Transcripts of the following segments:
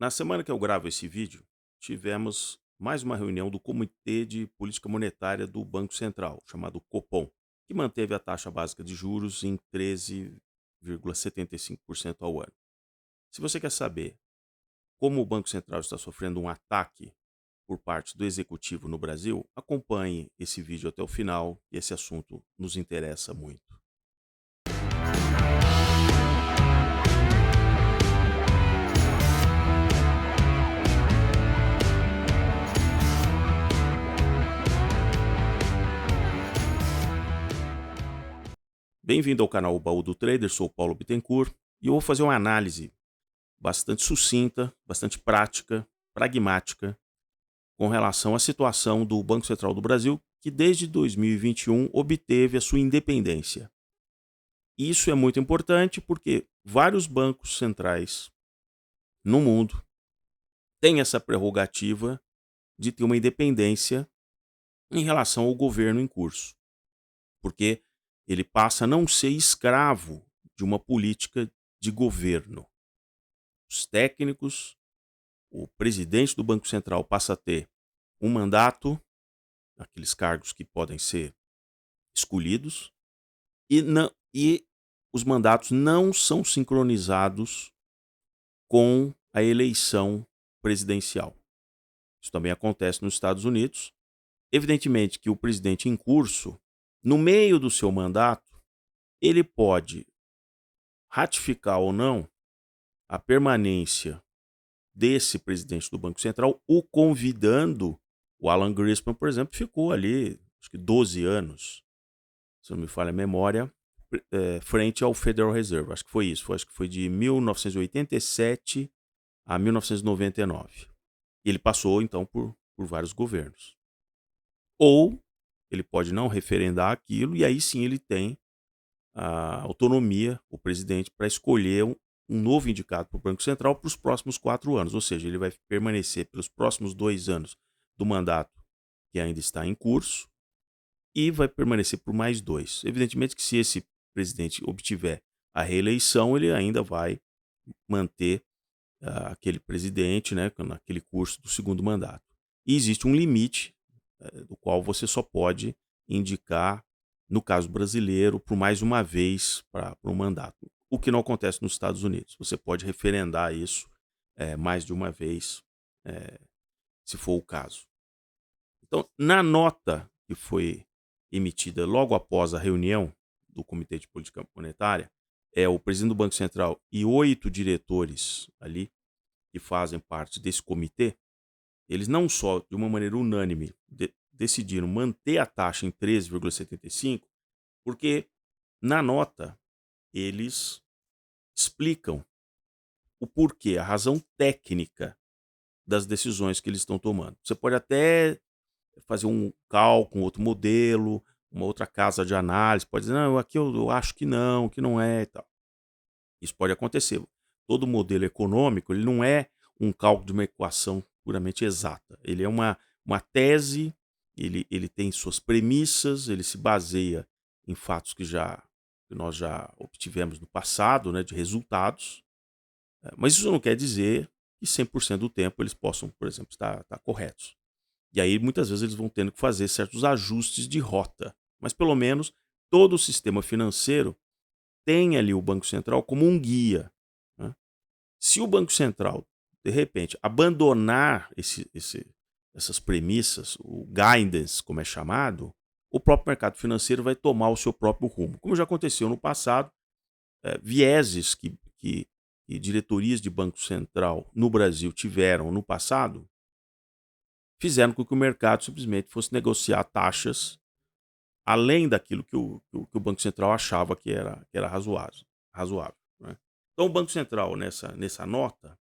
Na semana que eu gravo esse vídeo, tivemos mais uma reunião do Comitê de Política Monetária do Banco Central, chamado Copom, que manteve a taxa básica de juros em 13,75% ao ano. Se você quer saber como o Banco Central está sofrendo um ataque por parte do executivo no Brasil, acompanhe esse vídeo até o final, e esse assunto nos interessa muito. Bem-vindo ao canal O Baú do Trader, sou o Paulo Bittencourt e eu vou fazer uma análise bastante sucinta, bastante prática, pragmática, com relação à situação do Banco Central do Brasil, que desde 2021 obteve a sua independência. Isso é muito importante porque vários bancos centrais no mundo têm essa prerrogativa de ter uma independência em relação ao governo em curso, porque ele passa a não ser escravo de uma política de governo. Os técnicos, o presidente do Banco Central passa a ter um mandato, aqueles cargos que podem ser escolhidos, e os mandatos não são sincronizados com a eleição presidencial. Isso também acontece nos Estados Unidos. Evidentemente que o presidente em curso, no meio do seu mandato, ele pode ratificar ou não a permanência desse presidente do Banco Central, o convidando. O Alan Greenspan, por exemplo, ficou ali, acho que 12 anos, se não me falha a memória, frente ao Federal Reserve. Acho que foi isso. Acho que foi de 1987 a 1999. E ele passou, então, por vários governos. Ou ele pode não referendar aquilo, e aí sim ele tem a autonomia, o presidente, para escolher um novo indicado para o Banco Central para os próximos 4 anos. Ou seja, ele vai permanecer pelos próximos 2 anos do mandato que ainda está em curso e vai permanecer por mais 2. Evidentemente que se esse presidente obtiver a reeleição, ele ainda vai manter aquele presidente, né, naquele curso do segundo mandato. E existe um limite do qual você só pode indicar, no caso brasileiro, por mais uma vez para um mandato. O que não acontece nos Estados Unidos. Você pode referendar isso mais de uma vez, eh, se for o caso. Então, na nota que foi emitida logo após a reunião do Comitê de Política Monetária, o presidente do Banco Central e 8 diretores ali que fazem parte desse comitê, eles não só, de uma maneira unânime, decidiram manter a taxa em 13,75, porque na nota eles explicam o porquê, a razão técnica das decisões que eles estão tomando. Você pode até fazer um cálculo, um outro modelo, uma outra casa de análise, pode dizer, não, aqui eu acho que não é e tal. Isso pode acontecer. Todo modelo econômico, ele não é um cálculo de uma equação puramente exata. Ele é uma tese, ele tem suas premissas, ele se baseia em fatos que nós já obtivemos no passado, né, de resultados, mas isso não quer dizer que 100% do tempo eles possam, por exemplo, estar corretos. E aí, muitas vezes, eles vão tendo que fazer certos ajustes de rota. Mas, pelo menos, todo o sistema financeiro tem ali o Banco Central como um guia, né? Se o Banco Central, de repente, abandonar essas premissas, o guidance, como é chamado, o próprio mercado financeiro vai tomar o seu próprio rumo. Como já aconteceu no passado, vieses que diretorias de Banco Central no Brasil tiveram no passado fizeram com que o mercado simplesmente fosse negociar taxas além daquilo que o Banco Central achava que era razoável, né? Então o Banco Central, nessa nota,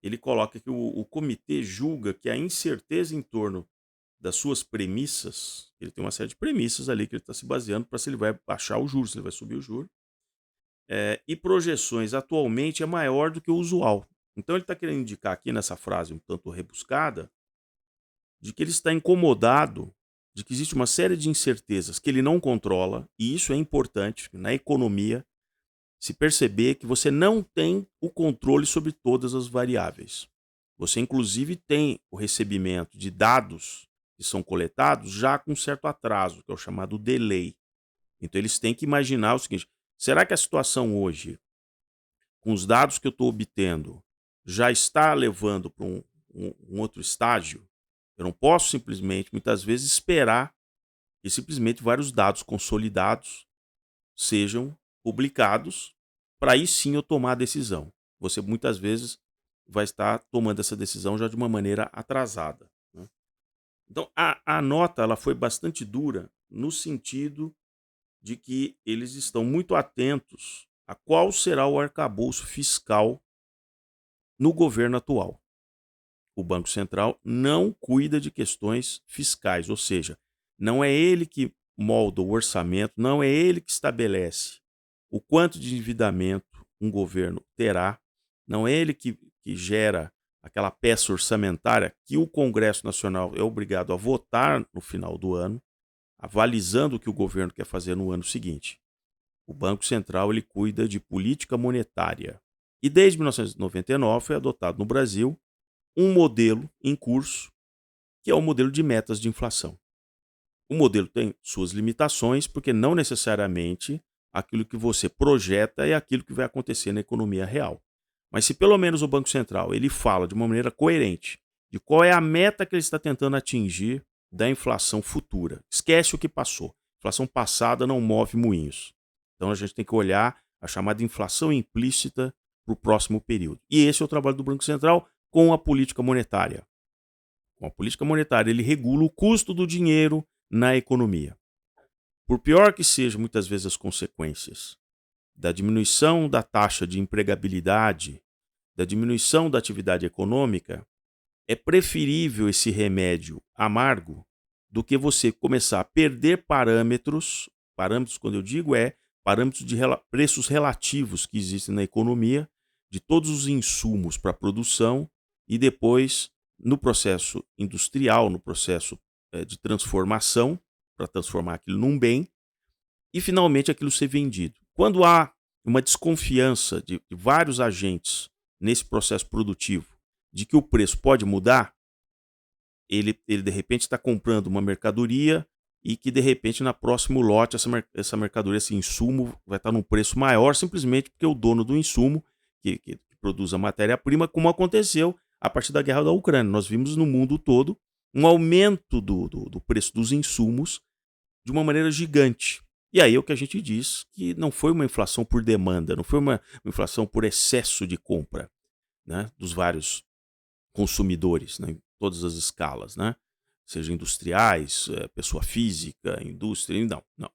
ele coloca que o comitê julga que a incerteza em torno das suas premissas, ele tem uma série de premissas ali que ele está se baseando para se ele vai baixar o juros, se ele vai subir o juro, e projeções atualmente é maior do que o usual. Então ele está querendo indicar aqui nessa frase um tanto rebuscada, de que ele está incomodado, de que existe uma série de incertezas que ele não controla, e isso é importante na economia. se perceber que você não tem o controle sobre todas as variáveis. Você, inclusive, tem o recebimento de dados que são coletados já com certo atraso, que é o chamado delay. Então, eles têm que imaginar o seguinte: será que a situação hoje, com os dados que eu estou obtendo, já está levando para um outro estágio? Eu não posso simplesmente, muitas vezes, esperar que simplesmente vários dados consolidados sejam publicados para aí sim eu tomar a decisão. Você muitas vezes vai estar tomando essa decisão já de uma maneira atrasada, né? Então a nota ela foi bastante dura no sentido de que eles estão muito atentos a qual será o arcabouço fiscal no governo atual. O Banco Central não cuida de questões fiscais, ou seja, não é ele que molda o orçamento, não é ele que estabelece o quanto de endividamento um governo terá, não é ele que gera aquela peça orçamentária que o Congresso Nacional é obrigado a votar no final do ano, avalizando o que o governo quer fazer no ano seguinte. O Banco Central ele cuida de política monetária. E desde 1999 foi adotado no Brasil um modelo em curso, que é o modelo de metas de inflação. O modelo tem suas limitações, porque não necessariamente aquilo que você projeta é aquilo que vai acontecer na economia real. Mas se pelo menos o Banco Central ele fala de uma maneira coerente de qual é a meta que ele está tentando atingir da inflação futura. Esquece o que passou. A inflação passada não move moinhos. Então a gente tem que olhar a chamada inflação implícita para o próximo período. E esse é o trabalho do Banco Central com a política monetária. Com a política monetária, ele regula o custo do dinheiro na economia. Por pior que sejam muitas vezes as consequências da diminuição da taxa de empregabilidade, da diminuição da atividade econômica, é preferível esse remédio amargo do que você começar a perder parâmetros. Parâmetros, quando eu digo, parâmetros de preços relativos que existem na economia, de todos os insumos para a produção e depois no processo industrial, no processo de transformação, para transformar aquilo num bem, e finalmente aquilo ser vendido. Quando há uma desconfiança de vários agentes nesse processo produtivo, de que o preço pode mudar, ele de repente está comprando uma mercadoria e que de repente na próximo lote essa mercadoria, esse insumo vai estar num preço maior, simplesmente porque o dono do insumo, que produz a matéria-prima, como aconteceu a partir da guerra da Ucrânia. Nós vimos no mundo todo um aumento do preço dos insumos de uma maneira gigante. E aí é o que a gente diz que não foi uma inflação por demanda, não foi uma inflação por excesso de compra, né, dos vários consumidores, né, em todas as escalas, né, seja industriais, pessoa física, indústria, não.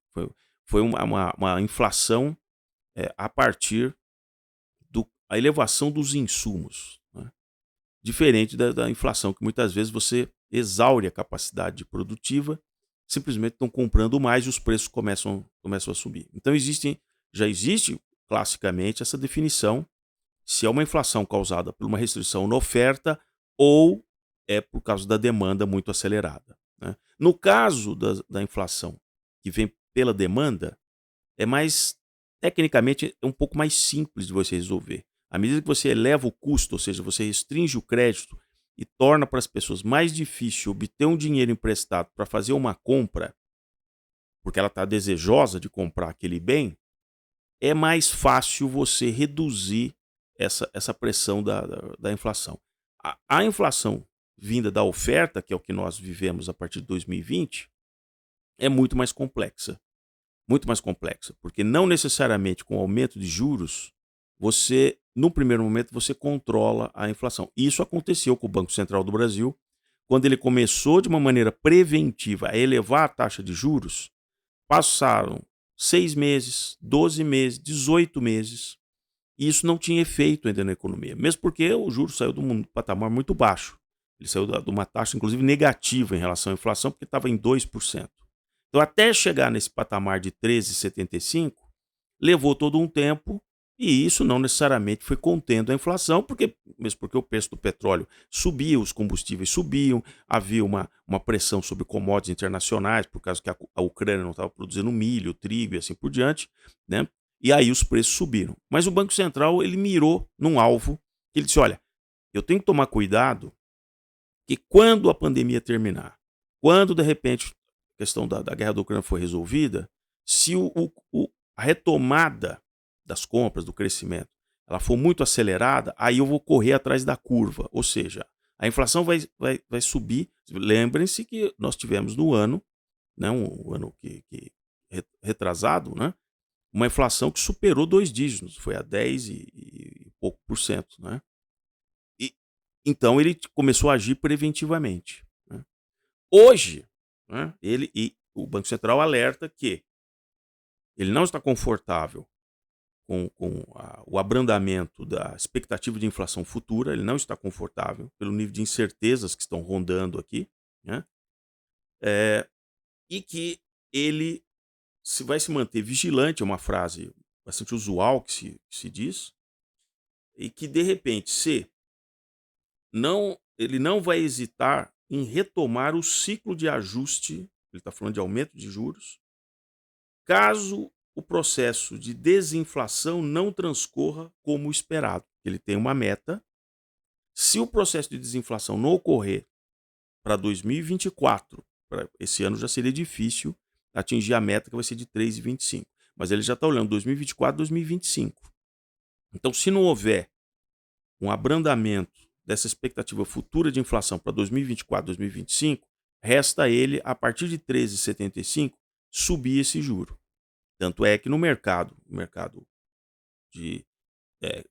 Foi uma inflação a partir da elevação dos insumos, né, diferente da inflação, que muitas vezes você exaure a capacidade produtiva, simplesmente estão comprando mais e os preços começam a subir. Então já existe classicamente essa definição se é uma inflação causada por uma restrição na oferta ou é por causa da demanda muito acelerada, né? No caso da inflação que vem pela demanda, é mais, tecnicamente, é um pouco mais simples de você resolver. À medida que você eleva o custo, ou seja, você restringe o crédito e torna para as pessoas mais difícil obter um dinheiro emprestado para fazer uma compra, porque ela está desejosa de comprar aquele bem, é mais fácil você reduzir essa pressão da inflação. A inflação vinda da oferta, que é o que nós vivemos a partir de 2020, é muito mais complexa. Muito mais complexa, porque não necessariamente com o aumento de juros, no primeiro momento, você controla a inflação. Isso aconteceu com o Banco Central do Brasil, quando ele começou de uma maneira preventiva a elevar a taxa de juros. Passaram 6 meses, 12 meses, 18 meses, e isso não tinha efeito ainda na economia, mesmo porque o juro saiu de um patamar muito baixo. Ele saiu de uma taxa, inclusive, negativa em relação à inflação, porque estava em 2%. Então, até chegar nesse patamar de 13,75, levou todo um tempo, e isso não necessariamente foi contendo a inflação, mesmo porque o preço do petróleo subia, os combustíveis subiam, havia uma pressão sobre commodities internacionais, por causa que a Ucrânia não estava produzindo milho, trigo e assim por diante, né? E aí os preços subiram. Mas o Banco Central ele mirou num alvo que ele disse: olha, eu tenho que tomar cuidado que quando a pandemia terminar, quando de repente a questão da guerra da Ucrânia for resolvida, se a retomada das compras, do crescimento, ela for muito acelerada, aí eu vou correr atrás da curva. Ou seja, a inflação vai subir. Lembrem-se que nós tivemos no ano, né, um ano que retrasado, né, uma inflação que superou 2 dígitos, foi a 10 e pouco por cento. Né? E, então ele começou a agir preventivamente. Né? Hoje, né, o Banco Central alerta que ele não está confortável com o abrandamento da expectativa de inflação futura, ele não está confortável pelo nível de incertezas que estão rondando aqui, né? E que ele vai se manter vigilante, é uma frase bastante usual que se diz, e que de repente, se ele não vai hesitar em retomar o ciclo de ajuste, ele está falando de aumento de juros, caso o processo de desinflação não transcorra como esperado. Ele tem uma meta. Se o processo de desinflação não ocorrer para 2024, esse ano já seria difícil atingir a meta, que vai ser de 3,25. Mas ele já está olhando 2024, 2025. Então, se não houver um abrandamento dessa expectativa futura de inflação para 2024, 2025, resta a ele, a partir de 13,75, subir esse juro. Tanto é que no mercado de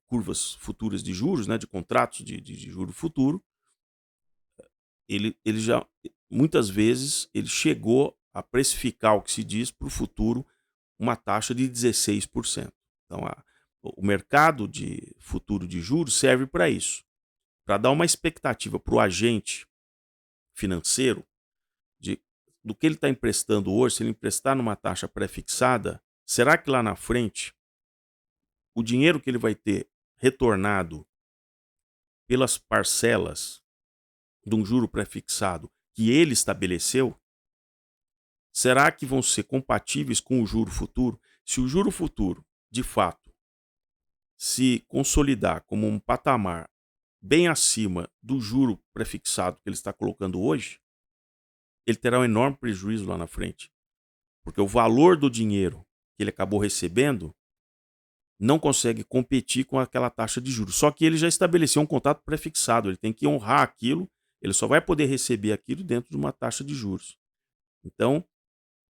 curvas futuras de juros, né, de contratos de juro futuro, ele já, muitas vezes, ele chegou a precificar o que se diz para o futuro uma taxa de 16%. Então, o mercado de futuro de juros serve para isso, para dar uma expectativa para o agente financeiro do que ele está emprestando hoje. Se ele emprestar numa taxa pré-fixada, será que lá na frente o dinheiro que ele vai ter retornado pelas parcelas de um juro pré-fixado que ele estabeleceu, será que vão ser compatíveis com o juro futuro? Se o juro futuro, de fato, se consolidar como um patamar bem acima do juro pré-fixado que ele está colocando hoje, ele terá um enorme prejuízo lá na frente. Porque o valor do dinheiro que ele acabou recebendo não consegue competir com aquela taxa de juros. Só que ele já estabeleceu um contrato pré-fixado, ele tem que honrar aquilo, ele só vai poder receber aquilo dentro de uma taxa de juros. Então,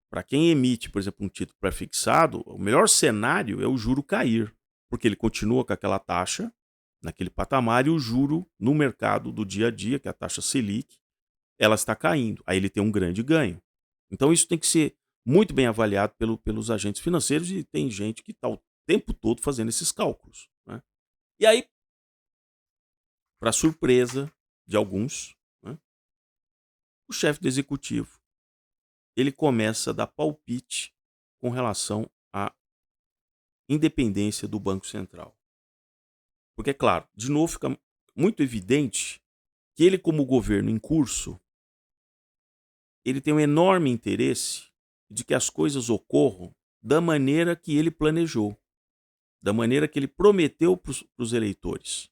para quem emite, por exemplo, um título pré-fixado, o melhor cenário é o juro cair, porque ele continua com aquela taxa naquele patamar e o juro no mercado do dia a dia, que é a taxa Selic, ela está caindo. Aí ele tem um grande ganho. Então isso tem que ser muito bem avaliado pelos agentes financeiros, e tem gente que está o tempo todo fazendo esses cálculos. Né? E aí, para surpresa de alguns, né, o chefe do executivo ele começa a dar palpite com relação à independência do Banco Central. Porque, é claro, de novo fica muito evidente que ele, como governo em curso, ele tem um enorme interesse de que as coisas ocorram da maneira que ele planejou, da maneira que ele prometeu para os eleitores.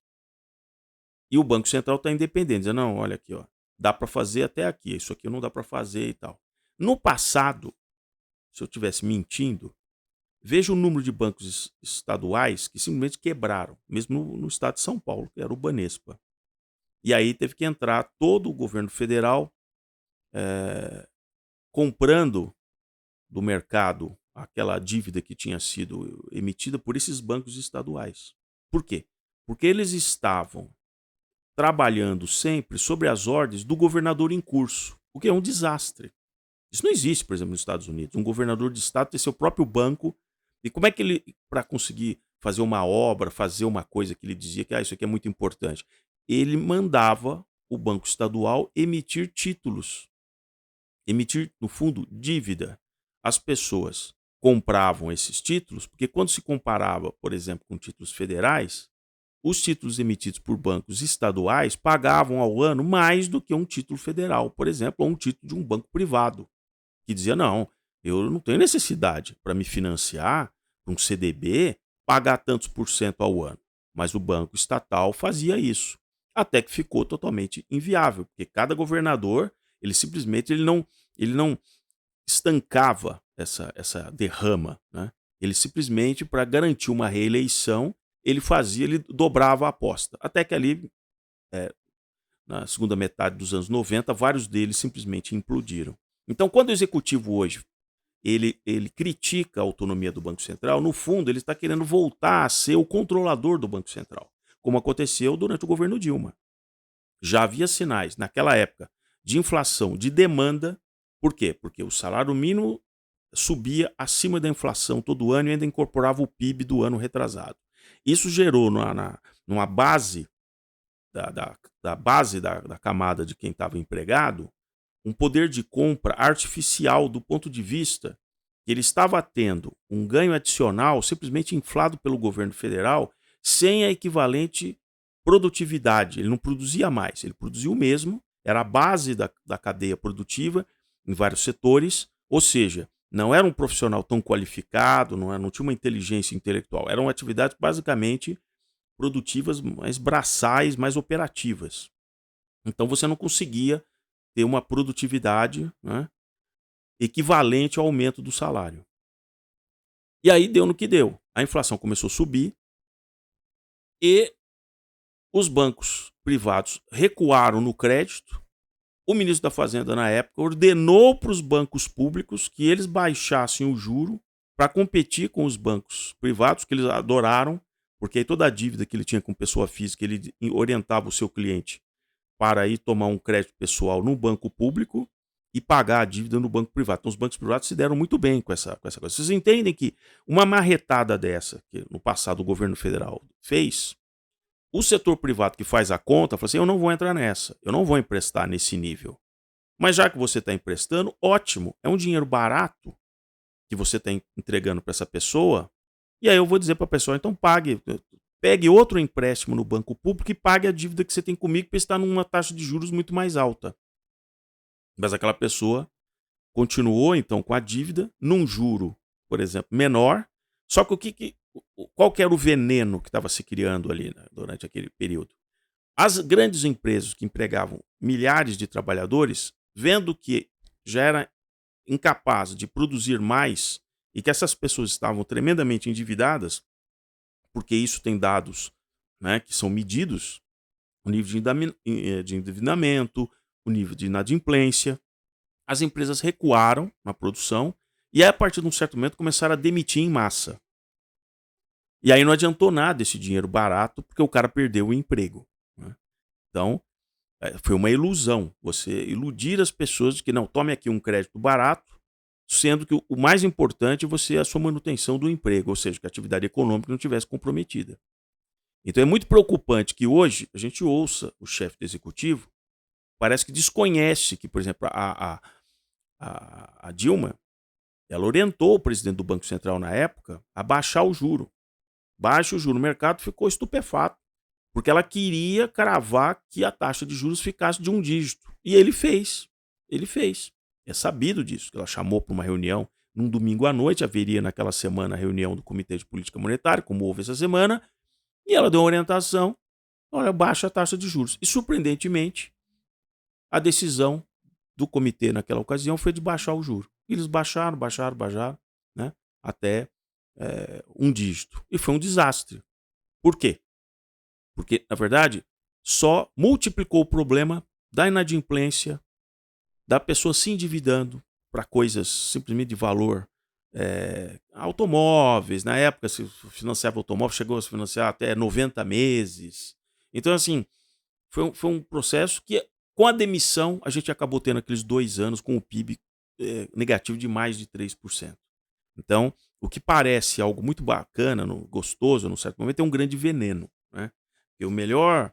E o Banco Central está independente, dizendo: não, olha aqui, ó, dá para fazer até aqui, isso aqui não dá para fazer e tal. No passado, se eu estivesse mentindo, veja o número de bancos estaduais que simplesmente quebraram, mesmo no estado de São Paulo, que era o Banespa. E aí teve que entrar todo o governo federal comprando do mercado aquela dívida que tinha sido emitida por esses bancos estaduais. Por quê? Porque eles estavam trabalhando sempre sobre as ordens do governador em curso, o que é um desastre. Isso não existe, por exemplo, nos Estados Unidos. Um governador de estado ter seu próprio banco. E como é que ele, para conseguir fazer uma obra, fazer uma coisa que ele dizia que isso aqui é muito importante, ele mandava o banco estadual emitir títulos, emitir, no fundo, dívida. As pessoas compravam esses títulos, porque quando se comparava, por exemplo, com títulos federais, os títulos emitidos por bancos estaduais pagavam ao ano mais do que um título federal, por exemplo, ou um título de um banco privado, que dizia: não, eu não tenho necessidade para me financiar para um CDB pagar tantos por cento ao ano. Mas o banco estatal fazia isso. Até que ficou totalmente inviável, porque cada governador, ele simplesmente ele não estancava essa derrama, né? Ele simplesmente, para garantir uma reeleição, ele dobrava a aposta. Até que ali, eh, na segunda metade dos anos 90, vários deles simplesmente implodiram. Então, quando o executivo hoje ele critica a autonomia do Banco Central, no fundo, ele está querendo voltar a ser o controlador do Banco Central, como aconteceu durante o governo Dilma. Já havia sinais, naquela época, de inflação, de demanda. Por quê? Porque o salário mínimo subia acima da inflação todo ano e ainda incorporava o PIB do ano retrasado. Isso gerou numa base da camada de quem estava empregado um poder de compra artificial do ponto de vista que ele estava tendo um ganho adicional simplesmente inflado pelo governo federal sem a equivalente produtividade. Ele não produzia mais, ele produzia o mesmo, era a base da cadeia produtiva em vários setores, ou seja, não era um profissional tão qualificado, não tinha uma inteligência intelectual, eram atividades basicamente produtivas, mais braçais, mais operativas. Então você não conseguia ter uma produtividade, né, equivalente ao aumento do salário. E aí deu no que deu. A inflação começou a subir e os bancos privados recuaram no crédito. O ministro da Fazenda, na época, ordenou para os bancos públicos que eles baixassem o juro para competir com os bancos privados, que eles adoraram, porque aí toda a dívida que ele tinha com pessoa física, ele orientava o seu cliente para ir tomar um crédito pessoal no banco público e pagar a dívida no banco privado. Então, os bancos privados se deram muito bem com essa coisa. Vocês entendem que uma marretada dessa, que no passado o governo federal fez, o setor privado que faz a conta fala assim: eu não vou entrar nessa, eu não vou emprestar nesse nível. Mas já que você está emprestando, ótimo, é um dinheiro barato que você está entregando para essa pessoa. E aí eu vou dizer para a pessoa: então pegue outro empréstimo no banco público e pague a dívida que você tem comigo, porque está numa taxa de juros muito mais alta. Mas aquela pessoa continuou então com a dívida num juro, por exemplo, menor. Só que qual que era o veneno que estava se criando ali, né, durante aquele período? As grandes empresas que empregavam milhares de trabalhadores, vendo que já era incapaz de produzir mais e que essas pessoas estavam tremendamente endividadas, porque isso tem dados, né, que são medidos, o nível de endividamento, o nível de inadimplência, as empresas recuaram na produção e aí, a partir de um certo momento, começaram a demitir em massa. E aí não adiantou nada esse dinheiro barato, porque o cara perdeu o emprego, né? Então, foi uma ilusão. Você iludir as pessoas de que não, tome aqui um crédito barato, sendo que o mais importante é você a sua manutenção do emprego, ou seja, que a atividade econômica não tivesse comprometida. Então é muito preocupante que hoje a gente ouça o chefe do executivo, parece que desconhece que, por exemplo, a Dilma, ela orientou o presidente do Banco Central na época a baixar o juro. Baixa o juro. O mercado ficou estupefato, porque ela queria cravar que a taxa de juros ficasse de um dígito. E ele fez. Ele fez. É sabido disso, que ela chamou para uma reunião num domingo à noite, haveria naquela semana a reunião do Comitê de Política Monetária, como houve essa semana, e ela deu uma orientação: olha, baixa a taxa de juros. E, surpreendentemente, a decisão do comitê naquela ocasião foi de baixar o juro. Eles baixaram, né, até um dígito. E foi um desastre. Por quê? Porque, na verdade, só multiplicou o problema da inadimplência, da pessoa se endividando para coisas simplesmente de valor. Automóveis, na época se financiava automóvel, chegou a se financiar até 90 meses. Então, assim, foi um processo que, com a demissão, a gente acabou tendo aqueles 2 anos com o PIB negativo de mais de 3%. Então, o que parece algo muito bacana, gostoso, num certo momento, é um grande veneno, né? Porque o melhor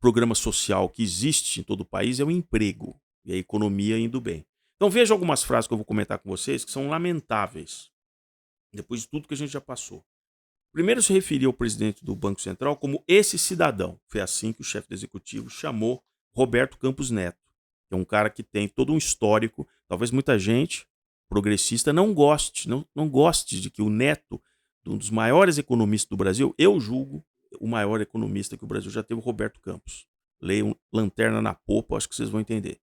programa social que existe em todo o país é o emprego e a economia indo bem. Então veja algumas frases que eu vou comentar com vocês que são lamentáveis, depois de tudo que a gente já passou. Primeiro, se referia ao presidente do Banco Central como esse cidadão. Foi assim que o chefe do executivo chamou Roberto Campos Neto, que é um cara que tem todo um histórico. Talvez muita gente progressista não goste de que o Neto um dos maiores economistas do Brasil, eu julgo o maior economista que o Brasil já teve, o Roberto Campos. Leiam Lanterna na Popa, acho que vocês vão entender.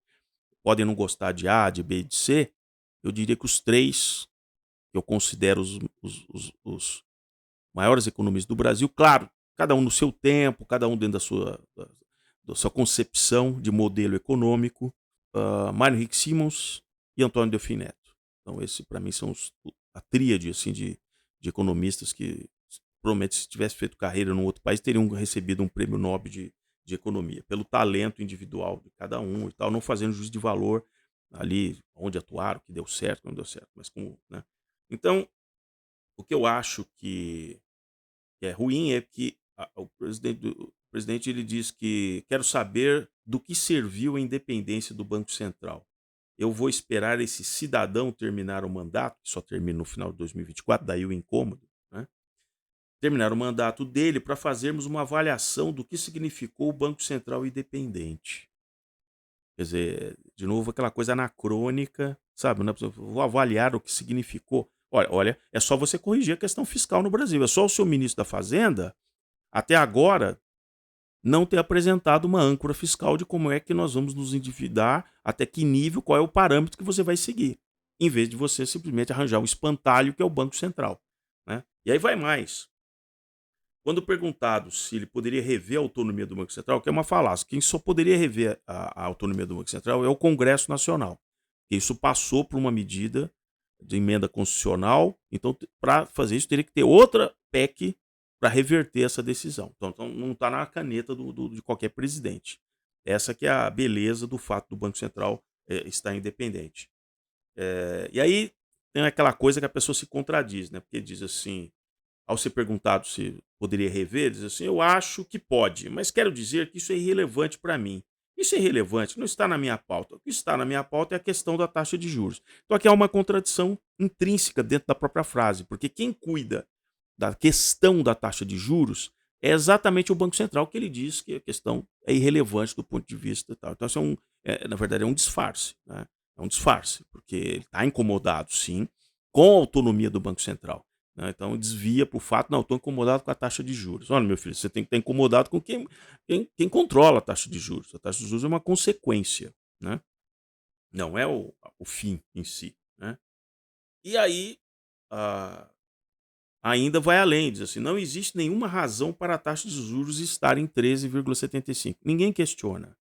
Podem não gostar de A, de B e de C, eu diria que os três que eu considero os maiores economistas do Brasil, claro, cada um no seu tempo, cada um dentro da sua concepção de modelo econômico, Mário Henrique Simons e Antônio Delfim Neto. Então, esse para mim são a tríade assim, de economistas que, provavelmente, se tivesse feito carreira num outro país, teriam recebido um prêmio Nobel de economia, pelo talento individual de cada um e tal, não fazendo juízo de valor ali onde atuaram, que deu certo, não deu certo, mas como, né? Então, o que eu acho que é ruim é que o presidente ele diz que quero saber do que serviu a independência do Banco Central. Eu vou esperar esse cidadão terminar o mandato, que só termina no final de 2024, daí o incômodo, né? Terminar o mandato dele para fazermos uma avaliação do que significou o Banco Central independente. Quer dizer, de novo, aquela coisa anacrônica, sabe? Né? Vou avaliar o que significou. Olha, é só você corrigir a questão fiscal no Brasil. É só o seu ministro da Fazenda, até agora, não ter apresentado uma âncora fiscal de como é que nós vamos nos endividar, até que nível, qual é o parâmetro que você vai seguir, em vez de você simplesmente arranjar um espantalho que é o Banco Central, né? E aí vai mais. Quando perguntado se ele poderia rever a autonomia do Banco Central, que é uma falácia, quem só poderia rever a autonomia do Banco Central é o Congresso Nacional. Isso passou por uma medida de emenda constitucional, então para fazer isso teria que ter outra PEC para reverter essa decisão. Então não está na caneta de qualquer presidente. Essa que é a beleza do fato do Banco Central estar independente. E aí tem aquela coisa que a pessoa se contradiz, né? Porque diz assim, ao ser perguntado se poderia rever, diz assim, eu acho que pode, mas quero dizer que isso é irrelevante para mim. Isso é irrelevante, não está na minha pauta. O que está na minha pauta é a questão da taxa de juros. Então aqui há uma contradição intrínseca dentro da própria frase, porque quem cuida da questão da taxa de juros é exatamente o Banco Central, que ele diz que a questão é irrelevante do ponto de vista tal. Então, isso na verdade, é um disfarce, né? É um disfarce, porque ele está incomodado, sim, com a autonomia do Banco Central, né? Então, desvia para o fato, não, estou incomodado com a taxa de juros. Olha, meu filho, você tem que estar incomodado com quem controla a taxa de juros. A taxa de juros é uma consequência, né? Não é o fim em si, né? E aí, ainda vai além, diz assim, não existe nenhuma razão para a taxa de juros estar em 13,75. Ninguém questiona.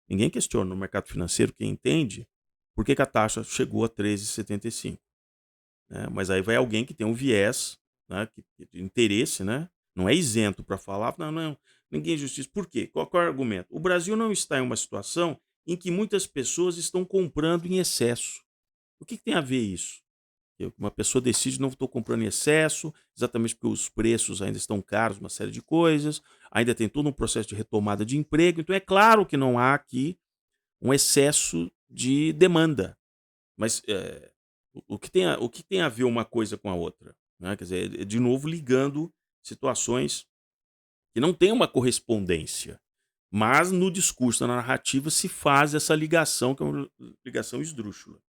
Ninguém questiona no mercado financeiro, quem entende, por que a taxa chegou a 13,75. Né? Mas aí vai alguém que tem um viés, né, de interesse, né? Não é isento para falar, não, ninguém justiça. Por quê? Qual é o argumento? O Brasil não está em uma situação em que muitas pessoas estão comprando em excesso. O que tem a ver isso? Uma pessoa decide, não estou comprando em excesso, exatamente porque os preços ainda estão caros, uma série de coisas, ainda tem todo um processo de retomada de emprego, então é claro que não há aqui um excesso de demanda. Mas o que tem a ver uma coisa com a outra? Né? Quer dizer, de novo, ligando situações que não têm uma correspondência, mas no discurso, na narrativa, se faz essa ligação, que é uma ligação esdrúxula.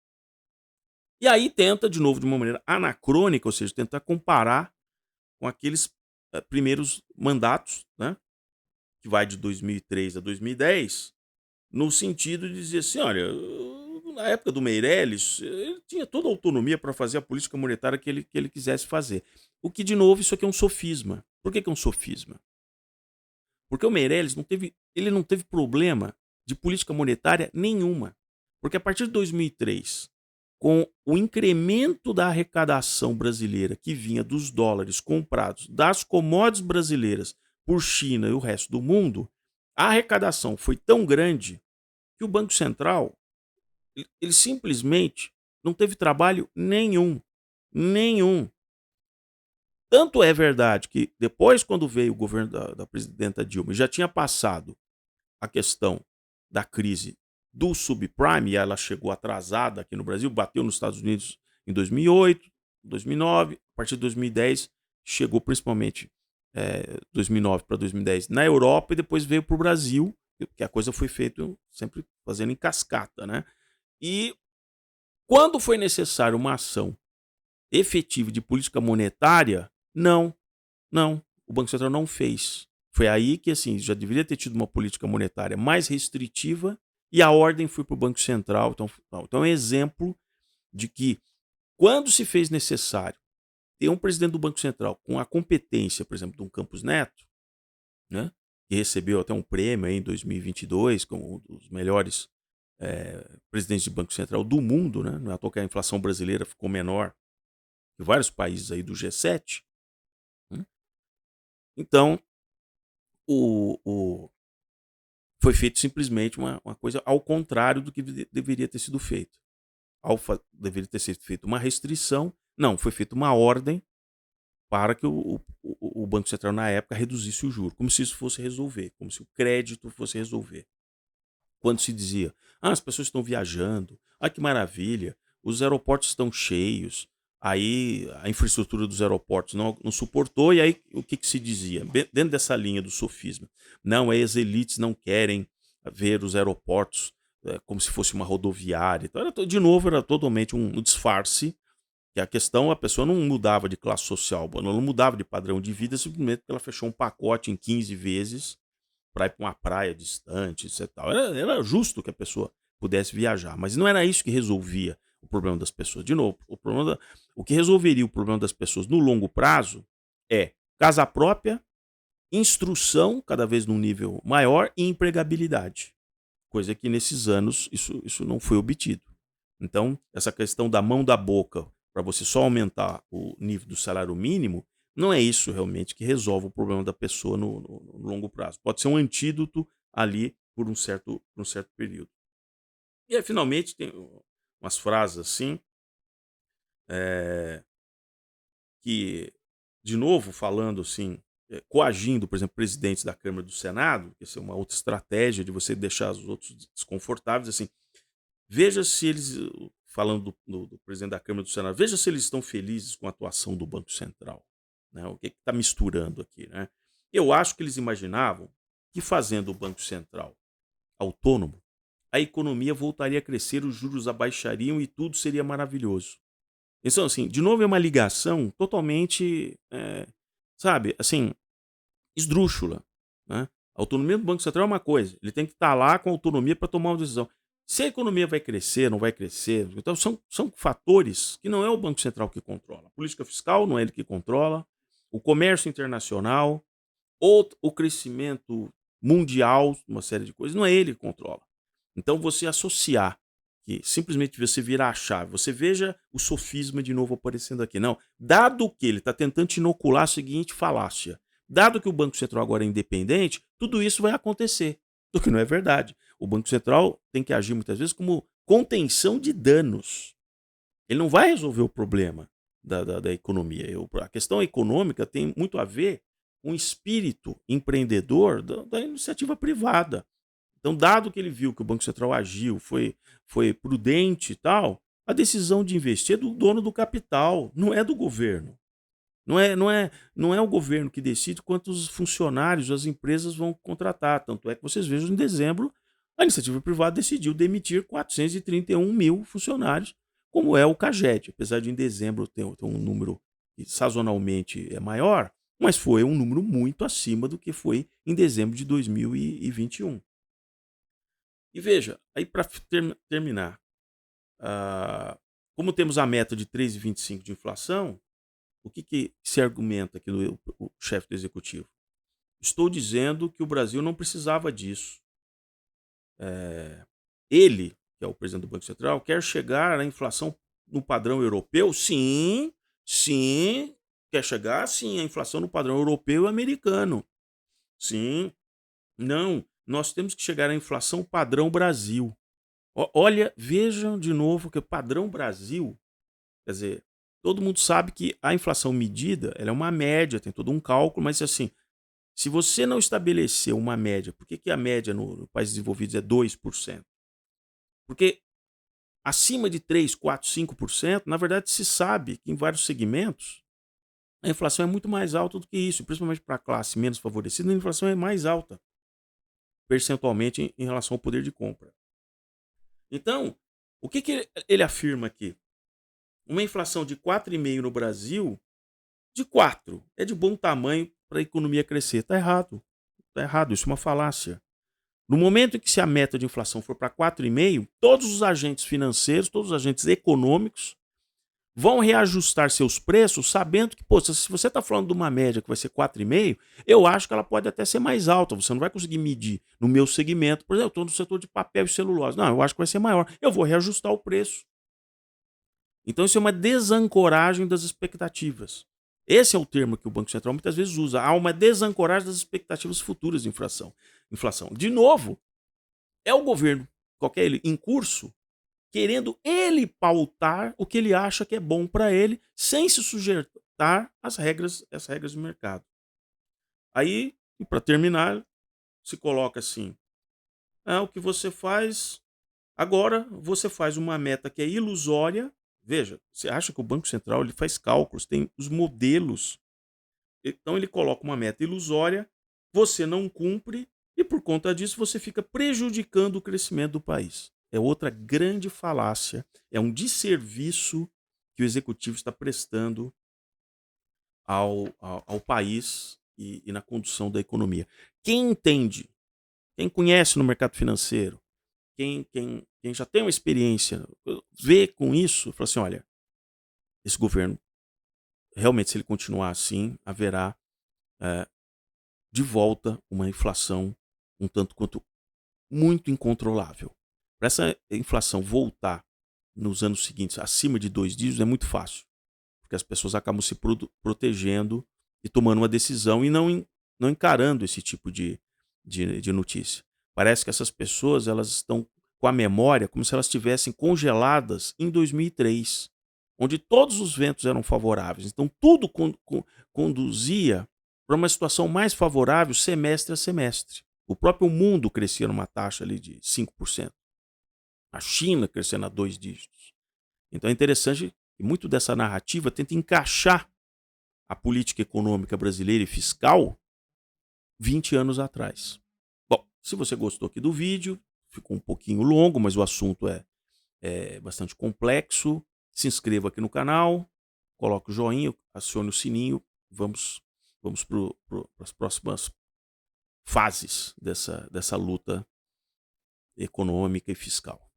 E aí tenta, de novo, de uma maneira anacrônica, ou seja, tentar comparar com aqueles primeiros mandatos, né, que vai de 2003 a 2010, no sentido de dizer assim, olha, na época do Meirelles, ele tinha toda a autonomia para fazer a política monetária que ele quisesse fazer. O que, de novo, isso aqui é um sofisma. Por que é um sofisma? Porque o Meirelles ele não teve problema de política monetária nenhuma. Porque a partir de 2003, com o incremento da arrecadação brasileira que vinha dos dólares comprados das commodities brasileiras por China e o resto do mundo, a arrecadação foi tão grande que o Banco Central ele simplesmente não teve trabalho nenhum. Nenhum. Tanto é verdade que depois, quando veio o governo da presidenta Dilma, já tinha passado a questão da crise do subprime, e ela chegou atrasada aqui no Brasil, bateu nos Estados Unidos em 2008, 2009, a partir de 2010 chegou principalmente 2009 para 2010 na Europa e depois veio para o Brasil, porque a coisa foi feita sempre fazendo em cascata, né? E quando foi necessário uma ação efetiva de política monetária, Não, não, o Banco Central não fez. Foi aí que, assim, já deveria ter tido uma política monetária mais restritiva e a ordem foi para o Banco Central. Então é um exemplo de que, quando se fez necessário ter um presidente do Banco Central com a competência, por exemplo, de um Campos Neto, né, que recebeu até um prêmio aí em 2022 como um dos melhores presidentes de Banco Central do mundo, né? Não é à toa que a inflação brasileira ficou menor que vários países aí do G7. Né? Então, o, foi feito simplesmente uma coisa ao contrário do que deveria ter sido feito. Deveria ter sido feita uma restrição, não, foi feita uma ordem para que o Banco Central, na época, reduzisse o juro, como se isso fosse resolver, como se o crédito fosse resolver. Quando se dizia, as pessoas estão viajando, que maravilha, os aeroportos estão cheios, aí a infraestrutura dos aeroportos não suportou, e aí o que se dizia? Dentro dessa linha do sofisma, não, as elites não querem ver os aeroportos como se fosse uma rodoviária. Então, de novo, era totalmente um disfarce, que a questão, a pessoa não mudava de classe social, ela não mudava de padrão de vida, simplesmente porque ela fechou um pacote em 15 vezes para ir para uma praia distante, etc. Era justo que a pessoa pudesse viajar, mas não era isso que resolvia o problema das pessoas. De novo, o que resolveria o problema das pessoas no longo prazo é casa própria, instrução, cada vez num nível maior, e empregabilidade. Coisa que nesses anos isso não foi obtido. Então, essa questão da mão da boca para você só aumentar o nível do salário mínimo, não é isso realmente que resolve o problema da pessoa no longo prazo. Pode ser um antídoto ali por um certo período. E aí, finalmente, tem umas frases assim, eh, que, de novo, falando assim, coagindo, por exemplo, presidentes da Câmara e do Senado, que essa é uma outra estratégia de você deixar os outros desconfortáveis, assim, veja se eles, falando do presidente da Câmara e do Senado, veja se eles estão felizes com a atuação do Banco Central. Né? O que está misturando aqui? Né? Eu acho que eles imaginavam que, fazendo o Banco Central autônomo, a economia voltaria a crescer, os juros abaixariam e tudo seria maravilhoso. Então, assim, de novo é uma ligação totalmente, sabe, assim, esdrúxula. Né? A autonomia do Banco Central é uma coisa, ele tem que estar lá com autonomia para tomar uma decisão. Se a economia vai crescer, não vai crescer, então são fatores que não é o Banco Central que controla. A política fiscal não é ele que controla, o comércio internacional, ou o crescimento mundial, uma série de coisas, não é ele que controla. Então, você associar que simplesmente você virar a chave, você veja o sofisma de novo aparecendo aqui. Não, dado que ele está tentando te inocular a seguinte falácia, dado que o Banco Central agora é independente, tudo isso vai acontecer, o que não é verdade. O Banco Central tem que agir muitas vezes como contenção de danos. Ele não vai resolver o problema da economia. A questão econômica tem muito a ver com o espírito empreendedor da iniciativa privada. Então, dado que ele viu que o Banco Central agiu, foi prudente e tal, a decisão de investir é do dono do capital, não é do governo. Não é o governo que decide quantos funcionários as empresas vão contratar. Tanto é que vocês vejam, em dezembro, a iniciativa privada decidiu demitir 431 mil funcionários, como é o CAGED. Apesar de em dezembro ter um número que sazonalmente é maior, mas foi um número muito acima do que foi em dezembro de 2021. E veja, aí para terminar, ah, como temos a meta de 3,25 de inflação, o que se argumenta aqui o chefe do executivo? Estou dizendo que o Brasil não precisava disso. Ele, que é o presidente do Banco Central, quer chegar à inflação no padrão europeu? Sim, sim. Quer chegar, sim, à inflação no padrão europeu e americano. Sim. Não, nós temos que chegar à inflação padrão Brasil. Olha, vejam de novo que o padrão Brasil, quer dizer, todo mundo sabe que a inflação medida, ela é uma média, tem todo um cálculo, mas assim, se você não estabelecer uma média, por que a média no países desenvolvidos é 2%? Porque acima de 3, 4, 5%, na verdade se sabe que em vários segmentos a inflação é muito mais alta do que isso, principalmente para a classe menos favorecida, a inflação é mais alta percentualmente em relação ao poder de compra. Então, o que ele afirma aqui? Uma inflação de 4,5% no Brasil De 4, é de bom tamanho para a economia crescer. Está errado. Está errado, isso é uma falácia. No momento em que se a meta de inflação for para 4,5, todos os agentes financeiros, todos os agentes econômicos vão reajustar seus preços sabendo que, pô, se você está falando de uma média que vai ser 4,5, eu acho que ela pode até ser mais alta. Você não vai conseguir medir no meu segmento. Por exemplo, eu estou no setor de papel e celulose. Não, eu acho que vai ser maior. Eu vou reajustar o preço. Então isso é uma desancoragem das expectativas. Esse é o termo que o Banco Central muitas vezes usa. Há uma desancoragem das expectativas futuras de inflação. De novo, é o governo, qualquer ele, em curso, querendo ele pautar o que ele acha que é bom para ele, sem se sujeitar às regras do mercado. Aí, e para terminar, se coloca assim: o que você faz agora, você faz uma meta que é ilusória. Veja, você acha que o Banco Central ele faz cálculos, tem os modelos. Então ele coloca uma meta ilusória, você não cumpre e por conta disso você fica prejudicando o crescimento do país. É outra grande falácia, é um desserviço que o executivo está prestando ao país e na condução da economia. Quem entende, quem conhece no mercado financeiro, quem já tem uma experiência, vê com isso, fala assim: olha, esse governo, realmente, se ele continuar assim, haverá eh, de volta uma inflação um tanto quanto muito incontrolável. Para essa inflação voltar nos anos seguintes acima de 2 dígitos é muito fácil, porque as pessoas acabam se protegendo e tomando uma decisão e não encarando esse tipo de notícia. Parece que essas pessoas elas estão com a memória como se elas estivessem congeladas em 2003, onde todos os ventos eram favoráveis. Então tudo conduzia para uma situação mais favorável semestre a semestre. O próprio mundo crescia numa taxa ali de 5%. A China crescendo a 2 dígitos. Então é interessante que muito dessa narrativa tenta encaixar a política econômica brasileira e fiscal 20 anos atrás. Bom, se você gostou aqui do vídeo, ficou um pouquinho longo, mas o assunto é bastante complexo. Se inscreva aqui no canal, coloque o joinha, acione o sininho. Vamos para as próximas fases dessa luta econômica e fiscal.